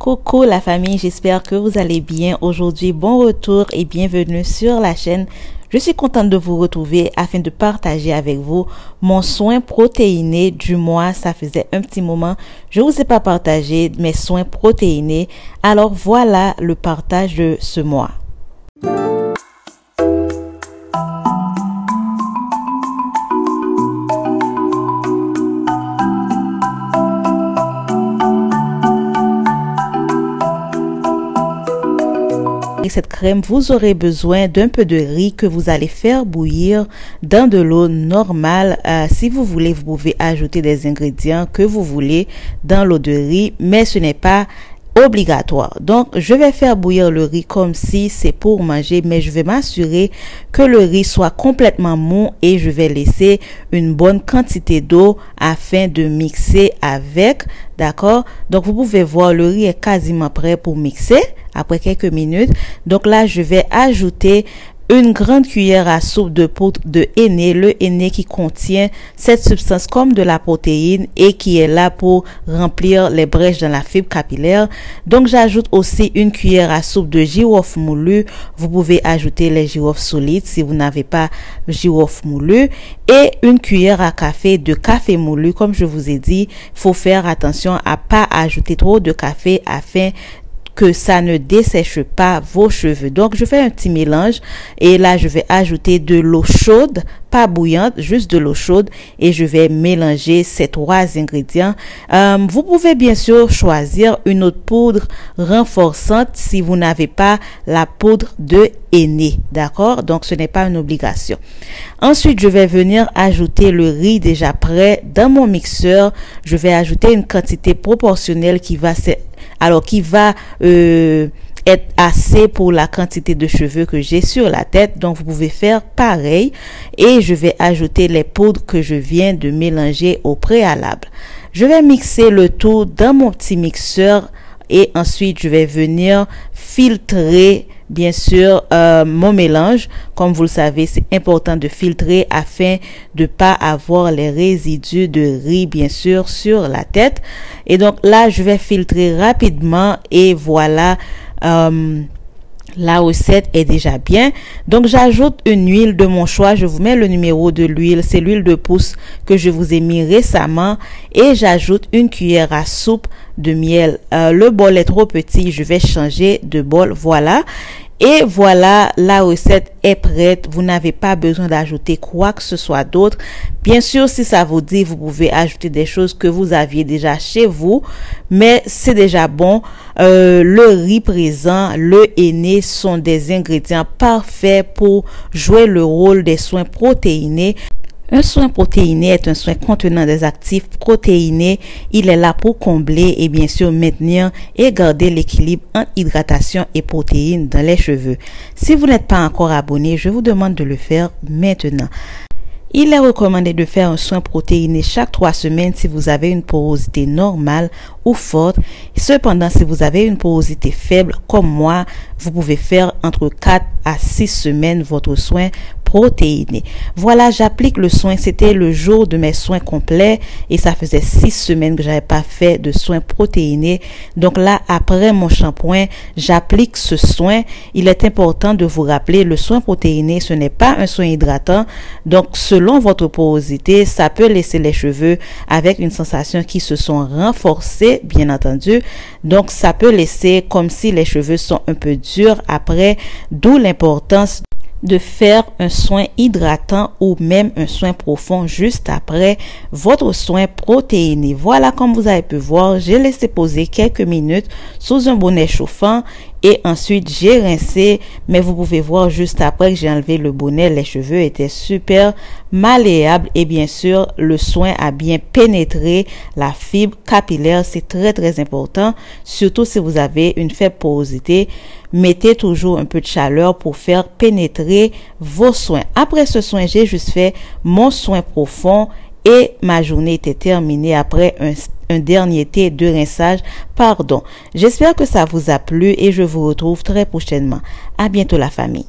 Coucou la famille, j'espère que vous allez bien. Aujourd'hui, bon retour et bienvenue sur la chaîne. Je suis contente de vous retrouver afin de partager avec vous mon soin protéiné du mois. Ça faisait un petit moment, je vous ai pas partagé mes soins protéinés. Alors voilà le partage de ce mois. Cette crème, vous aurez besoin d'un peu de riz que vous allez faire bouillir dans de l'eau normale. Si vous voulez, vous pouvez ajouter des ingrédients que vous voulez dans l'eau de riz, mais ce n'est pas obligatoire. Donc, je vais faire bouillir le riz comme si c'est pour manger, mais je vais m'assurer que le riz soit complètement mou et je vais laisser une bonne quantité d'eau afin de mixer avec. D'accord? Donc, vous pouvez voir, le riz est quasiment prêt pour mixer après quelques minutes. Donc là, je vais ajouter une grande cuillère à soupe de poudre de henné, le henné qui contient cette substance comme de la protéine et qui est là pour remplir les brèches dans la fibre capillaire. Donc j'ajoute aussi une cuillère à soupe de girofle moulu. Vous pouvez ajouter les girofles solides si vous n'avez pas girofle moulu, et une cuillère à café de café moulu. Comme je vous ai dit, faut faire attention à pas ajouter trop de café afin que ça ne dessèche pas vos cheveux. Donc je fais un petit mélange et là je vais ajouter de l'eau chaude, pas bouillante, juste de l'eau chaude, et je vais mélanger ces trois ingrédients. Vous pouvez bien sûr choisir une autre poudre renforçante si vous n'avez pas la poudre de henné, d'accord? Donc ce n'est pas une obligation. Ensuite, je vais venir ajouter le riz déjà prêt dans mon mixeur. Je vais ajouter une quantité proportionnelle qui va être assez pour la quantité de cheveux que j'ai sur la tête. Donc vous pouvez faire pareil, et je vais ajouter les poudres que je viens de mélanger au préalable. Je vais mixer le tout dans mon petit mixeur et ensuite je vais venir filtrer bien sûr mon mélange. Comme vous le savez, c'est important de filtrer afin de pas avoir les résidus de riz bien sûr sur la tête. Et donc là je vais filtrer rapidement et voilà, la recette est déjà bien. Donc j'ajoute une huile de mon choix. Je vous mets le numéro de l'huile, c'est l'huile de pousse que je vous ai mis récemment, et j'ajoute une cuillère à soupe de miel. Le bol est trop petit, je vais changer de bol. Voilà. Et voilà, la recette est prête. Vous n'avez pas besoin d'ajouter quoi que ce soit d'autre. Bien sûr, si ça vous dit, vous pouvez ajouter des choses que vous aviez déjà chez vous, mais c'est déjà bon. Le riz présent, le henné sont des ingrédients parfaits pour jouer le rôle des soins protéinés. Un soin protéiné est un soin contenant des actifs protéinés. Il est là pour combler et bien sûr maintenir et garder l'équilibre entre hydratation et protéines dans les cheveux. Si vous n'êtes pas encore abonné, je vous demande de le faire maintenant. Il est recommandé de faire un soin protéiné chaque 3 semaines si vous avez une porosité normale ou forte. Cependant, si vous avez une porosité faible comme moi, vous pouvez faire entre 4 à 6 semaines votre soin protéiné. Voilà, j'applique le soin. C'était le jour de mes soins complets et ça faisait 6 semaines que j'avais pas fait de soins protéinés. Donc là, après mon shampoing, j'applique ce soin. Il est important de vous rappeler, le soin protéiné, ce n'est pas un soin hydratant. Donc selon votre porosité, ça peut laisser les cheveux avec une sensation qui se sont renforcés, bien entendu. Donc ça peut laisser comme si les cheveux sont un peu durs après, d'où l'importance de faire un soin hydratant ou même un soin profond juste après votre soin protéiné. Voilà, comme vous avez pu voir, j'ai laissé poser quelques minutes sous un bonnet chauffant et ensuite j'ai rincé, mais vous pouvez voir juste après que j'ai enlevé le bonnet, les cheveux étaient super malléables et bien sûr le soin a bien pénétré la fibre capillaire. C'est très important, surtout si vous avez une faible porosité. Mettez toujours un peu de chaleur pour faire pénétrer vos soins. Après ce soin, j'ai juste fait mon soin profond et ma journée était terminée après un dernier thé de rinçage. Pardon. J'espère que ça vous a plu et je vous retrouve très prochainement. À bientôt la famille.